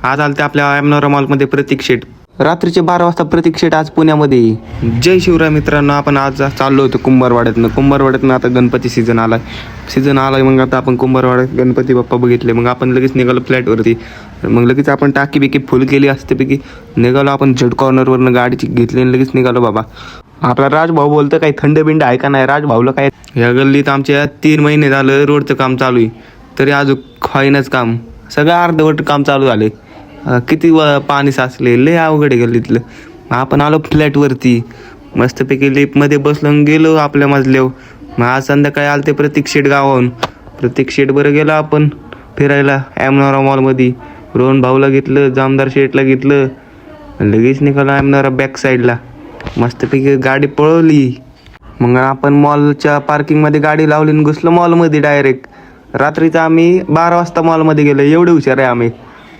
आज आलते आपल्या एमनोरा मॉलमध्ये प्रतीक शेठ. रात्रीचे 12 वाजता प्रतीक शेठ आज पुण्यामध्ये. जय शिवराय मित्रांनो, आपण आज चाललो होतो कुंभारवाड्यातनं. आता गणपती सीझन आलाय मग आता आपण कुंभारवाड्यात गणपती बाप्पा बघितले. मग आपण लगेच निघालो फ्लॅटवरती. मग लगेच आपण टाकी बिकी फुल केली असतेपैकी निघालो आपण झेड कॉर्नरवरनं गाडीची घेतली आणि लगेच निघालो बाबा. आपला राजभाऊ बोलतं काही थंड बिंड आहे का नाही. राजभाऊला काय, ह्या गल्लीत आमच्या 3 महिने झालं रोडचं काम चालू आहे तरी अजून होईनाच काम. सगळं अर्धवट काम चालू झाले. किती पाणी साचले, लय अवघड गल्लीतलं. आपण आलो फ्लॅटवरती मस्तपैकी लिफ्टमध्ये बसलो गेलो आपल्या मजल्यावर. मग आज संध्याकाळी आलं ते प्रतीक शेठ गावाहून. प्रतीक शेठ बरं गेलो आपण फिरायला एमनोरा मॉलमध्ये. रोहन भाऊला घेतलं, जामदार शेठला घेतलं, लगेच निघालो एमनोरा बॅक साईडला. मस्तपैकी गाडी पळवली. मग आपण मॉलच्या पार्किंगमध्ये गाडी लावली आणि घुसलो मॉलमध्ये डायरेक्ट. रात्रीचं आम्ही 12 वाजता मॉलमध्ये गेलो. एवढे हुशार आहे आम्ही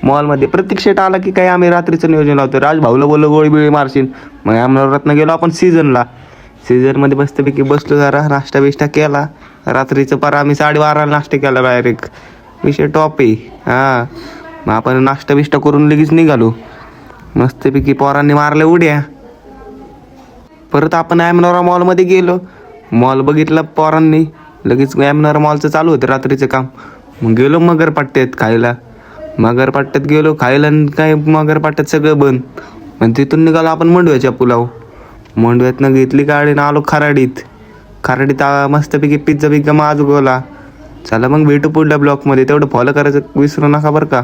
मॉलमध्ये. प्रतीक शेठ आला की काही आम्ही रात्रीचं नियोजन लावतो. राजभाऊला बोललो गोळी बिळी मारशील. मग एमनोरातनं गेलो आपण सीझनमध्ये मस्तपैकी बसलो, जरा नाश्ता बिष्टा केला. रात्रीचं पार आम्ही 12:30 नाश्ता केला डायरेक्ट. विषय टॉप आहे. हां, मग आपण नाश्ता बिष्टा करून लगेच निघालो. मस्तपैकी पोरांनी मारल्या उड्या. परत आपण एमनोरा मॉलमध्ये गेलो. मॉल बघितला पोरांनी. लगेच एमनोरा मॉलचं चालू होतं रात्रीचं काम. मग गेलो मगरपट्ट्यात खायला. मगरपट्ट्यात गेलो खायला आणि काय मगरपट्ट्यात सगळं बंद. पण तिथून निघालो आपण मंडव्याच्या पुलाव. मंडव्यातनं घेतली गाडी ना आलो खराडीत मस्तपैकी पिझ्झा बिझ्झा माजगवला. चला मग भेटू पुढल्या ब्लॉकमध्ये. तेवढं फॉलो करायचं विसरू नका बरं का.